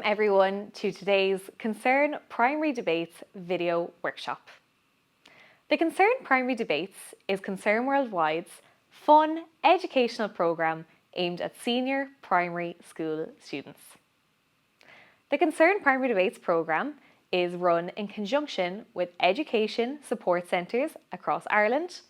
everyone to today's Concern Primary Debates video workshop. The Concern Primary Debates is Concern Worldwide's fun educational programme aimed at senior primary school students. The Concern Primary Debates programme is run in conjunction with education support centres across Ireland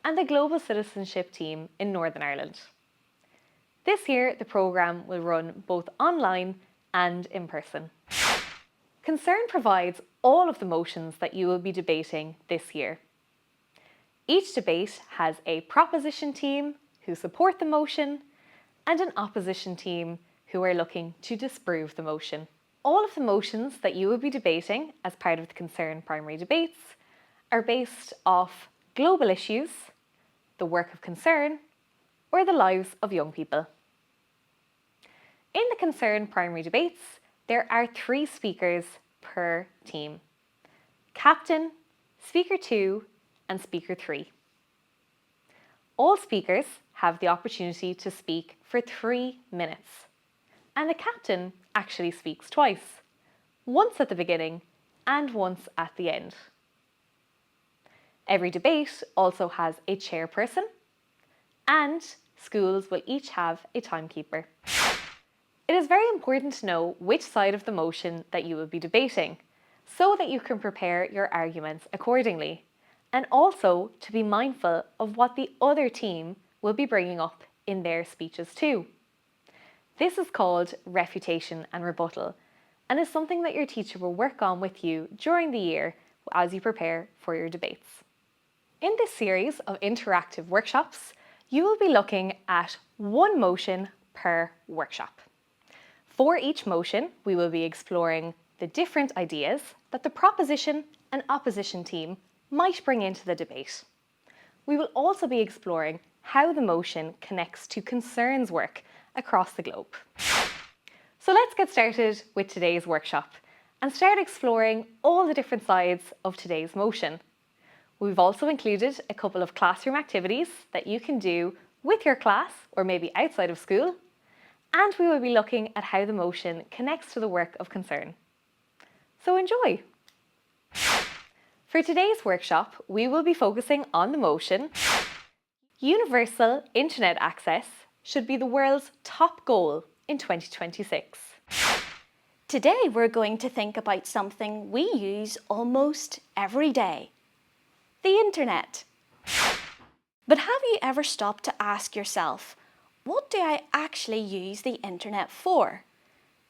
and the Global Citizenship team in Northern Ireland. This year, the programme will run both online and in person. Concern provides all of the motions that you will be debating this year. Each debate has a proposition team who support the motion and an opposition team who are looking to disprove the motion. All of the motions that you will be debating as part of the Concern Primary Debates are based off global issues, the work of concern, or the lives of young people. In the Concern Primary Debates, there are 3 speakers per team: Captain, Speaker 2 and Speaker 3. All speakers have the opportunity to speak for 3 minutes, and the Captain actually speaks twice, once at the beginning and once at the end. Every debate also has a chairperson, and schools will each have a timekeeper. It is very important to know which side of the motion that you will be debating, so that you can prepare your arguments accordingly, and also to be mindful of what the other team will be bringing up in their speeches too. This is called refutation and rebuttal, and is something that your teacher will work on with you during the year as you prepare for your debates. In this series of interactive workshops, you will be looking at 1 motion per workshop. For each motion, we will be exploring the different ideas that the proposition and opposition team might bring into the debate. We will also be exploring how the motion connects to Concern's work across the globe. So let's get started with today's workshop and start exploring all the different sides of today's motion. We've also included a couple of classroom activities that you can do with your class or maybe outside of school, and we will be looking at how the motion connects to the work of concern. So enjoy! For today's workshop, we will be focusing on the motion: universal internet access should be the world's top goal in 2026. Today we're going to think about something we use almost every day: the internet. But have you ever stopped to ask yourself, what do I actually use the internet for?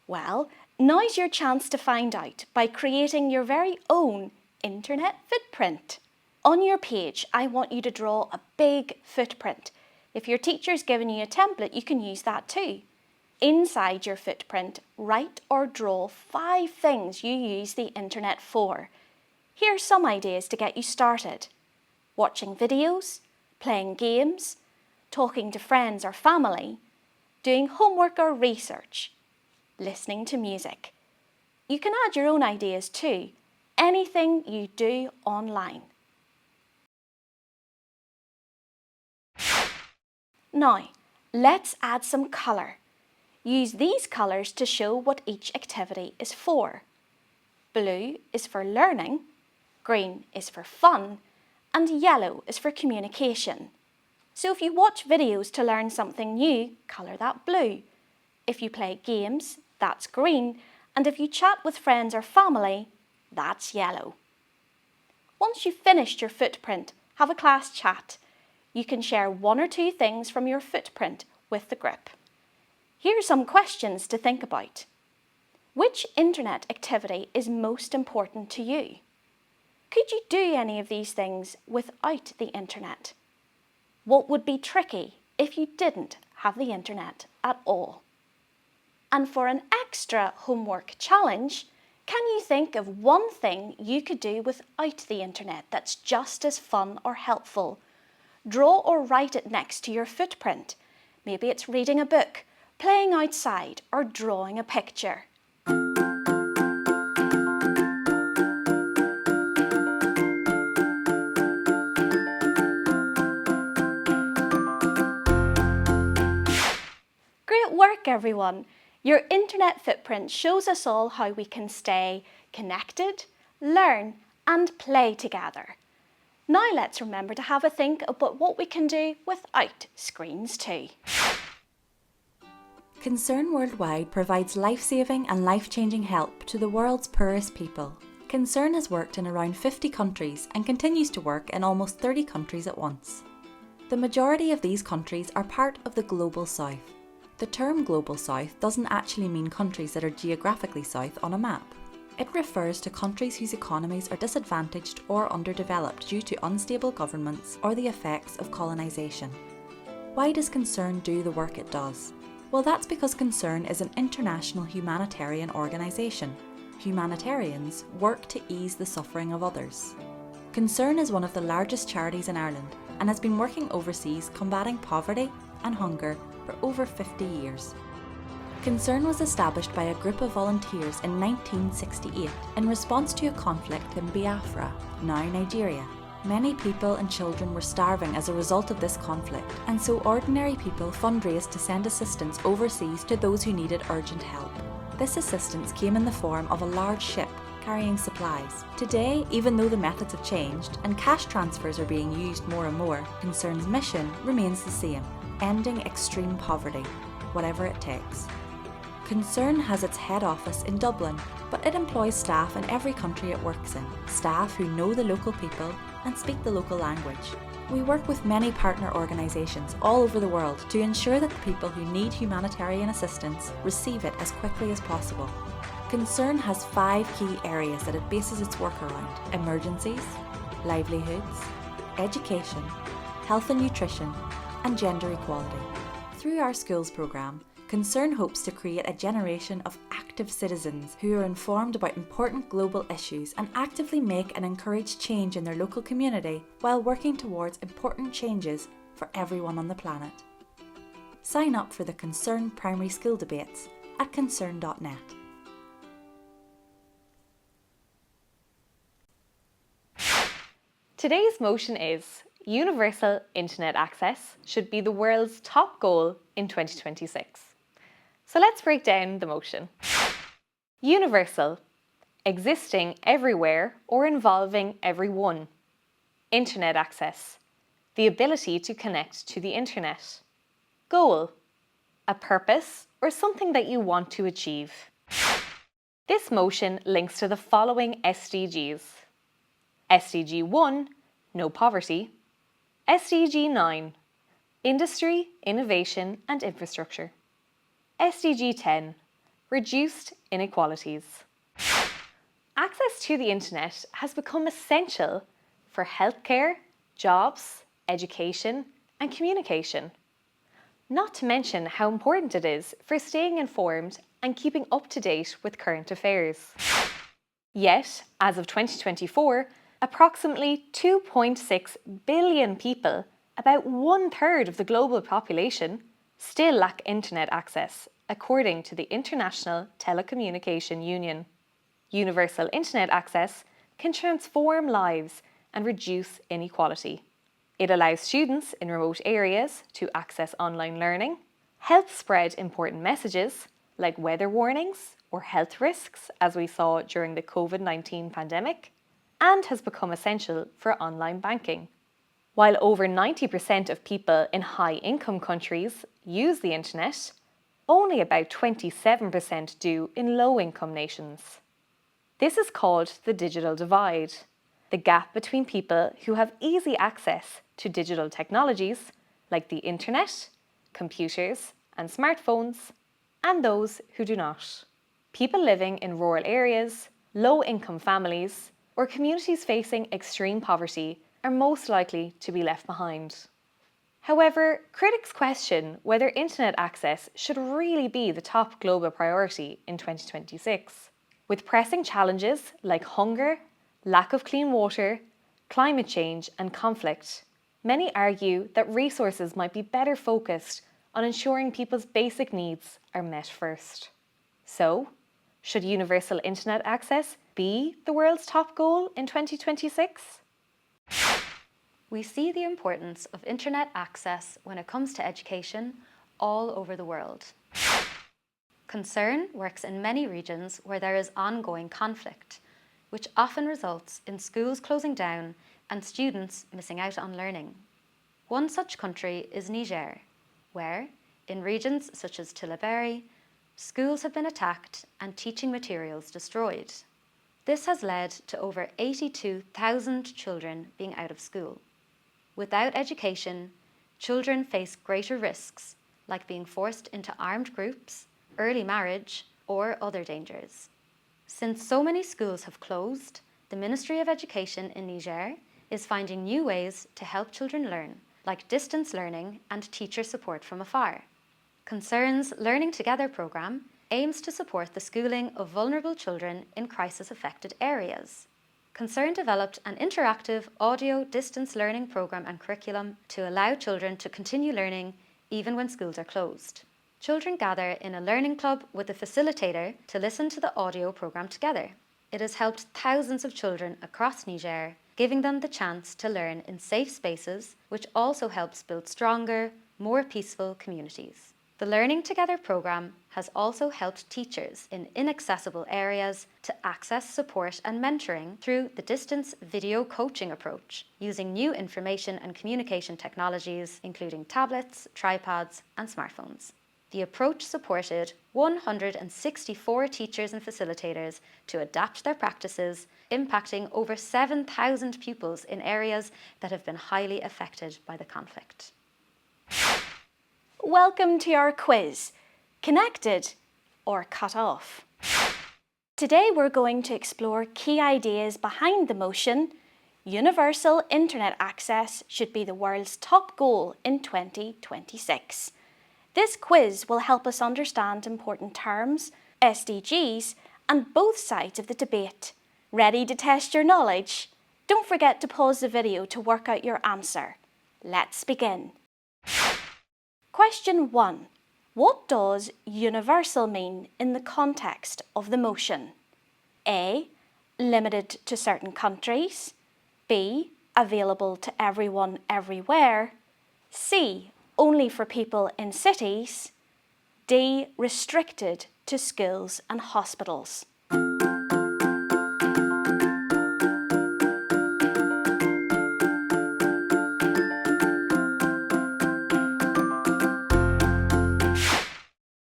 Well, now's your chance to find out by creating your very own internet footprint. On your page, I want you to draw a big footprint. If your teacher's given you a template, you can use that too. Inside your footprint, write or draw 5 things you use the internet for. Here's some ideas to get you started: watching videos, playing games, talking to friends or family, doing homework or research, listening to music. You can add your own ideas too, anything you do online. Now, let's add some colour. Use these colours to show what each activity is for. Blue is for learning, green is for fun, and yellow is for communication. So if you watch videos to learn something new, colour that blue. If you play games, that's green, and if you chat with friends or family, that's yellow. Once you've finished your footprint, have a class chat. You can share 1 or 2 things from your footprint with the group. Here are some questions to think about. Which internet activity is most important to you? Could you do any of these things without the internet? What would be tricky if you didn't have the internet at all? And for an extra homework challenge, can you think of 1 thing you could do without the internet that's just as fun or helpful? Draw or write it next to your footprint. Maybe it's reading a book, playing outside, or drawing a picture. Great work, everyone! Your internet footprint shows us all how we can stay connected, learn and play together. Now let's remember to have a think about what we can do without screens too. Concern Worldwide provides life-saving and life-changing help to the world's poorest people. Concern has worked in around 50 countries and continues to work in almost 30 countries at once. The majority of these countries are part of the Global South. The term Global South doesn't actually mean countries that are geographically south on a map. It refers to countries whose economies are disadvantaged or underdeveloped due to unstable governments or the effects of colonisation. Why does Concern do the work it does? Well, that's because Concern is an international humanitarian organisation. Humanitarians work to ease the suffering of others. Concern is one of the largest charities in Ireland and has been working overseas combating poverty and hunger for over 50 years. Concern was established by a group of volunteers in 1968 in response to a conflict in Biafra, now Nigeria. Many people and children were starving as a result of this conflict, and so ordinary people fundraised to send assistance overseas to those who needed urgent help. This assistance came in the form of a large ship carrying supplies. Today, even though the methods have changed and cash transfers are being used more and more, Concern's mission remains the same: ending extreme poverty, whatever it takes. Concern has its head office in Dublin, but it employs staff in every country it works in, staff who know the local people and speak the local language. We work with many partner organisations all over the world to ensure that the people who need humanitarian assistance receive it as quickly as possible. Concern has 5 key areas that it bases its work around: emergencies, livelihoods, education, health and nutrition, and gender equality. Through our schools programme, Concern hopes to create a generation of active citizens who are informed about important global issues and actively make and encourage change in their local community while working towards important changes for everyone on the planet. Sign up for the Concern Primary School Debates at concern.net. Today's motion is: universal internet access should be the world's top goal in 2026. So let's break down the motion. Universal: existing everywhere or involving everyone. Internet access: the ability to connect to the internet. Goal: a purpose or something that you want to achieve. This motion links to the following SDGs. SDG 1, no poverty. SDG 9, industry, innovation and infrastructure. SDG 10, reduced inequalities. Access to the internet has become essential for healthcare, jobs, education and communication. Not to mention how important it is for staying informed and keeping up to date with current affairs. Yet, as of 2024, approximately 2.6 billion people, about 1/3 of the global population, still lack internet access, according to the International Telecommunication Union. Universal internet access can transform lives and reduce inequality. It allows students in remote areas to access online learning, help spread important messages like weather warnings or health risks, as we saw during the COVID-19 pandemic, and has become essential for online banking. While over 90% of people in high-income countries use the internet, only about 27% do in low-income nations. This is called the digital divide, the gap between people who have easy access to digital technologies like the internet, computers and smartphones, and those who do not. People living in rural areas, low-income families, or communities facing extreme poverty are most likely to be left behind. However, critics question whether internet access should really be the top global priority in 2026. With pressing challenges like hunger, lack of clean water, climate change and conflict, many argue that resources might be better focused on ensuring people's basic needs are met first. So, should universal internet access be the world's top goal in 2026? We see the importance of internet access when it comes to education all over the world. Concern works in many regions where there is ongoing conflict, which often results in schools closing down and students missing out on learning. One such country is Niger, where, in regions such as Tillaberi, schools have been attacked and teaching materials destroyed. This has led to over 82,000 children being out of school. Without education, children face greater risks, like being forced into armed groups, early marriage, or other dangers. Since so many schools have closed, the Ministry of Education in Niger is finding new ways to help children learn, like distance learning and teacher support from afar. Concern's Learning Together programme aims to support the schooling of vulnerable children in crisis-affected areas. Concern developed an interactive audio distance learning programme and curriculum to allow children to continue learning even when schools are closed. Children gather in a learning club with a facilitator to listen to the audio programme together. It has helped thousands of children across Niger, giving them the chance to learn in safe spaces, which also helps build stronger, more peaceful communities. The Learning Together programme has also helped teachers in inaccessible areas to access support and mentoring through the distance video coaching approach, using new information and communication technologies, including tablets, tripods, and smartphones. The approach supported 164 teachers and facilitators to adapt their practices, impacting over 7,000 pupils in areas that have been highly affected by the conflict. Welcome to our quiz, Connected or Cut Off. Today we're going to explore key ideas behind the motion universal internet access should be the world's top goal in 2026. This quiz will help us understand important terms, SDGs, and both sides of the debate. Ready to test your knowledge? Don't forget to pause the video to work out your answer. Let's begin. Question 1. What does universal mean in the context of the motion? A. Limited to certain countries. B. Available to everyone everywhere. C. Only for people in cities. D. Restricted to schools and hospitals.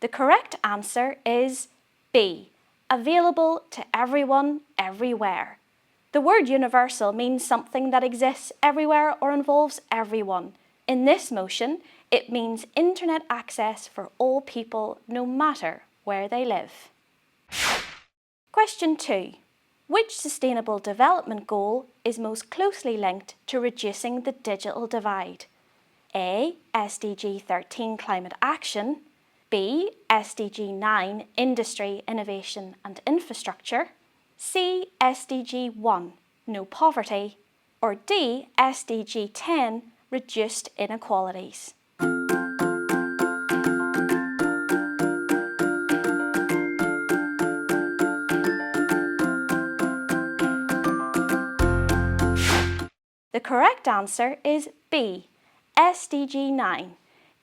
The correct answer is B. Available to everyone everywhere. The word universal means something that exists everywhere or involves everyone. In this motion, it means internet access for all people, no matter where they live. Question 2. Which sustainable development goal is most closely linked to reducing the digital divide? A. SDG 13 Climate Action. B. SDG 9 Industry, Innovation and Infrastructure. C. SDG 1 No Poverty. Or D. SDG 10 Reduced Inequalities. The correct answer is B. SDG 9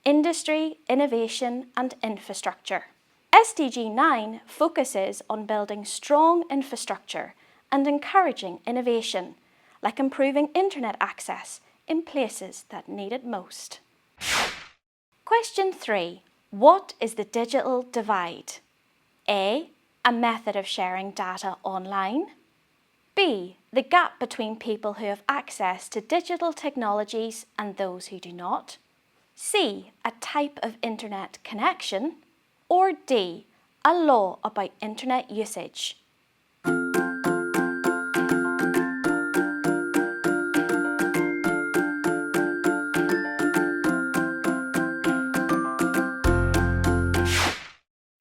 Industry, Innovation and Infrastructure. SDG 9 focuses on building strong infrastructure and encouraging innovation, like improving internet access in places that need it most. Question 3. What is the digital divide? A. A method of sharing data online. B. The gap between people who have access to digital technologies and those who do not. C. A type of internet connection. Or D. A law about internet usage.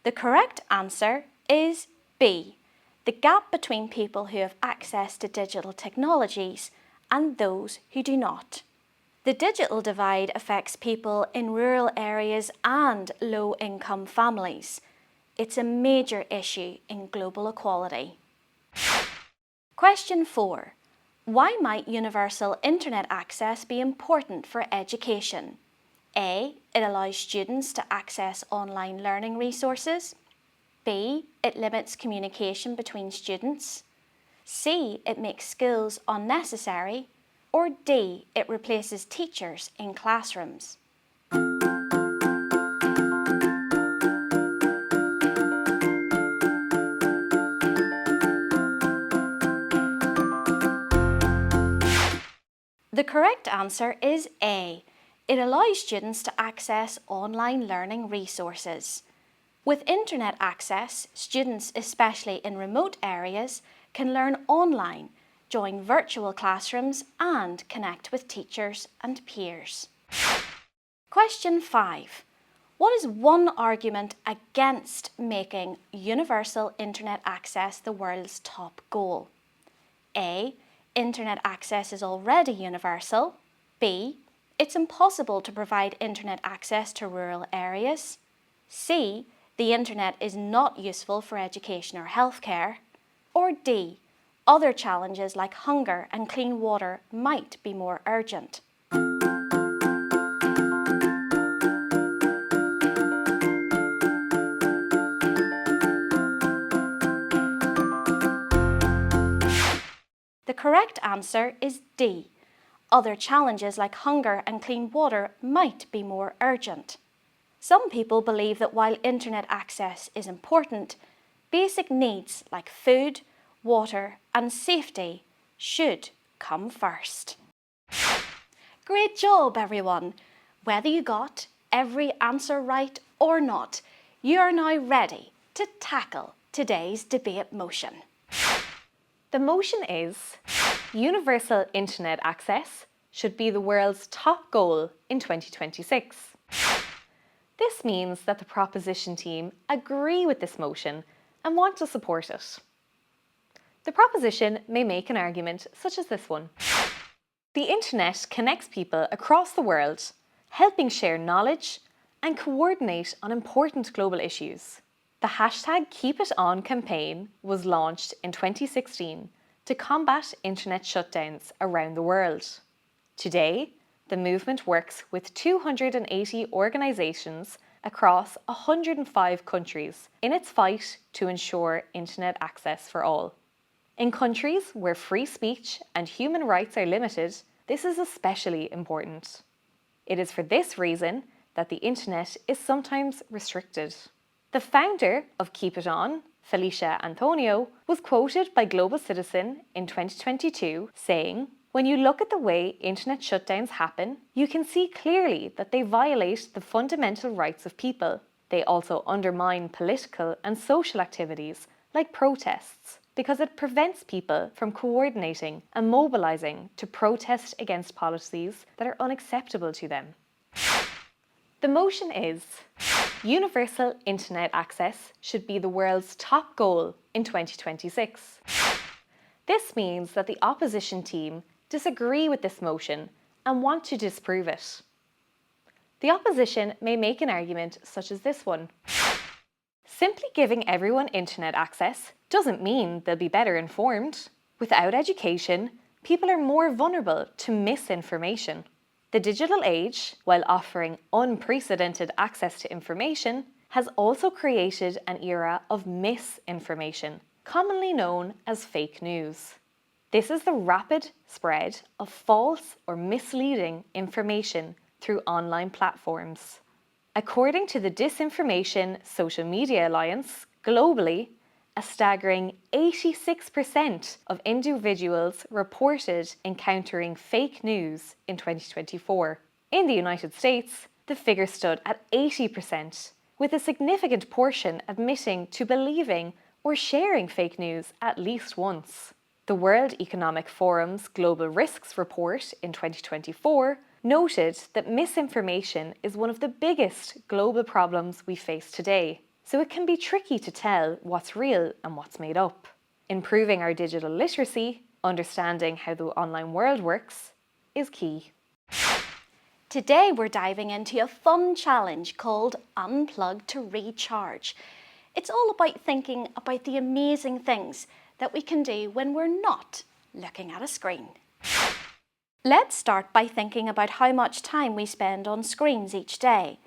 The correct answer is B. The gap between people who have access to digital technologies and those who do not. The digital divide affects people in rural areas and low-income families. It's a major issue in global equality. Question 4. Why might universal internet access be important for education? A. It allows students to access online learning resources. B. It limits communication between students. C. It makes schools unnecessary. Or D. It replaces teachers in classrooms. The correct answer is A. It allows students to access online learning resources. With internet access, students, especially in remote areas, can learn online, join virtual classrooms and connect with teachers and peers. Question 5. What is one argument against making universal internet access the world's top goal? A. Internet access is already universal. B. It's impossible to provide internet access to rural areas. C. The internet is not useful for education or healthcare. Or D. Other challenges like hunger and clean water might be more urgent. The correct answer is D. Other challenges like hunger and clean water might be more urgent. Some people believe that while internet access is important, basic needs like food, water and safety should come first. Great job, everyone! Whether you got every answer right or not, you are now ready to tackle today's debate motion. The motion is: universal internet access should be the world's top goal in 2026. This means that the proposition team agree with this motion and want to support it. The proposition may make an argument such as this one. The internet connects people across the world, helping share knowledge and coordinate on important global issues. The hashtag #KeepItOn campaign was launched in 2016 to combat internet shutdowns around the world. Today, the movement works with 280 organisations across 105 countries in its fight to ensure internet access for all. In countries where free speech and human rights are limited, this is especially important. It is for this reason that the internet is sometimes restricted. The founder of Keep It On, Felicia Antonio, was quoted by Global Citizen in 2022 saying, "When you look at the way internet shutdowns happen, you can see clearly that they violate the fundamental rights of people. They also undermine political and social activities like protests, because it prevents people from coordinating and mobilising to protest against policies that are unacceptable to them." The motion is: universal internet access should be the world's top goal in 2026. This means that the opposition team disagree with this motion and want to disprove it. The opposition may make an argument such as this one. Simply giving everyone internet access doesn't mean they'll be better informed. Without education, people are more vulnerable to misinformation. The digital age, while offering unprecedented access to information, has also created an era of misinformation, commonly known as fake news. This is the rapid spread of false or misleading information through online platforms. According to the Disinformation Social Media Alliance, globally, a staggering 86% of individuals reported encountering fake news in 2024. In the United States, the figure stood at 80%, with a significant portion admitting to believing or sharing fake news at least once. The World Economic Forum's Global Risks Report in 2024 noted that misinformation is one of the biggest global problems we face today, so it can be tricky to tell what's real and what's made up. Improving our digital literacy, understanding how the online world works, is key. Today we're diving into a fun challenge called Unplug to Recharge. It's all about thinking about the amazing things that we can do when we're not looking at a screen. Let's start by thinking about how much time we spend on screens each day.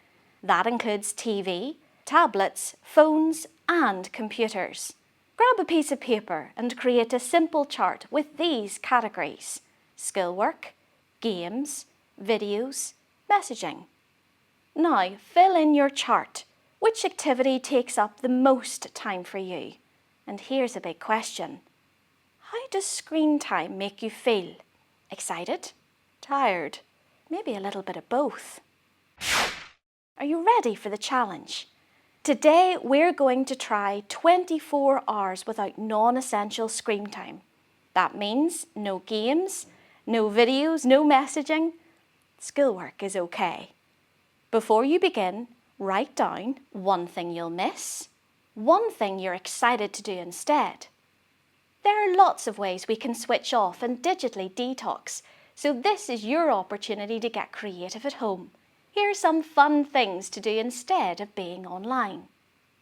That includes TV, tablets, phones and computers. Grab a piece of paper and create a simple chart with these categories: schoolwork, games, videos, messaging. Now fill in your chart. Which activity takes up the most time for you? And here's a big question. How does screen time make you feel? Excited? Tired? Maybe a little bit of both. Are you ready for the challenge? Today we're going to try 24 hours without non-essential screen time. That means no games, no videos, no messaging. Schoolwork is okay. Before you begin, write down one thing you'll miss, one thing you're excited to do instead. There are lots of ways we can switch off and digitally detox, so this is your opportunity to get creative at home. Here are some fun things to do instead of being online.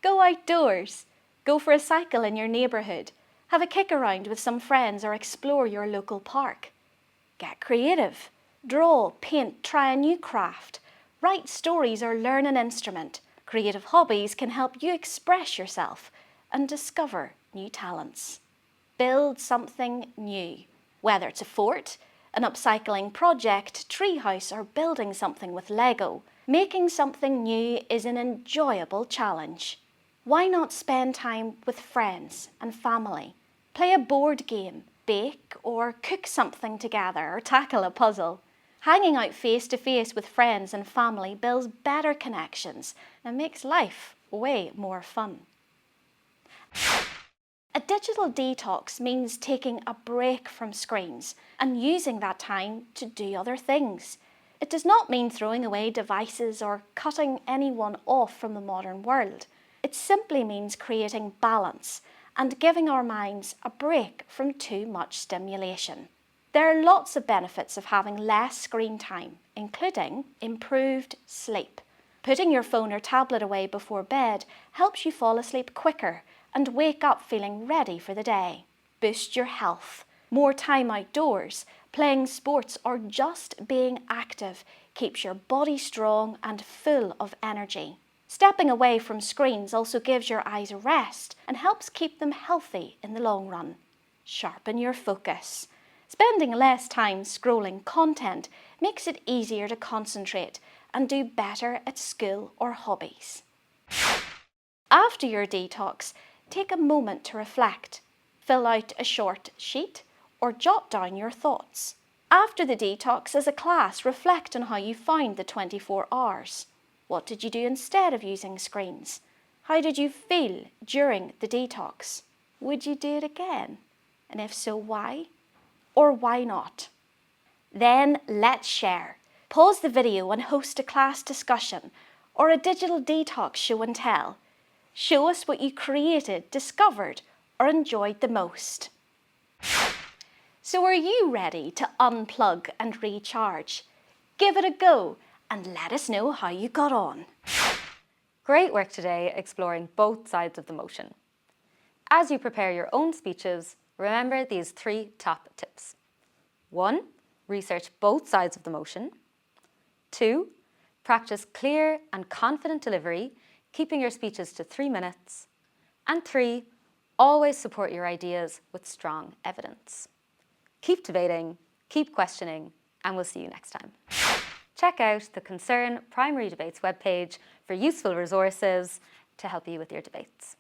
Go outdoors. Go for a cycle in your neighbourhood. Have a kick around with some friends or explore your local park. Get creative. Draw, paint, try a new craft. Write stories or learn an instrument. Creative hobbies can help you express yourself and discover new talents. Build something new, whether it's a fort, an upcycling project, treehouse, or building something with Lego. Making something new is an enjoyable challenge. Why not spend time with friends and family? Play a board game, bake or cook something together, or tackle a puzzle. Hanging out face to face with friends and family builds better connections and makes life way more fun. A digital detox means taking a break from screens and using that time to do other things. It does not mean throwing away devices or cutting anyone off from the modern world. It simply means creating balance and giving our minds a break from too much stimulation. There are lots of benefits of having less screen time, including improved sleep. Putting your phone or tablet away before bed helps you fall asleep quicker and wake up feeling ready for the day. Boost your health. More time outdoors, playing sports or just being active keeps your body strong and full of energy. Stepping away from screens also gives your eyes a rest and helps keep them healthy in the long run. Sharpen your focus. Spending less time scrolling content makes it easier to concentrate and do better at school or hobbies. After your detox, take a moment to reflect. Fill out a short sheet or jot down your thoughts. After the detox, as a class, reflect on how you found the 24 hours. What did you do instead of using screens? How did you feel during the detox? Would you do it again? And if so, why? Or why not? Then let's share. Pause the video and host a class discussion or a digital detox show and tell. Show us what you created, discovered, or enjoyed the most. So are you ready to unplug and recharge? Give it a go and let us know how you got on. Great work today exploring both sides of the motion. As you prepare your own speeches, remember these 3 top tips. 1. Research both sides of the motion. 2. Practice clear and confident delivery, keeping your speeches to 3 minutes. And 3. Always support your ideas with strong evidence. Keep debating, keep questioning, and we'll see you next time. Check out the Concern Primary Debates webpage for useful resources to help you with your debates.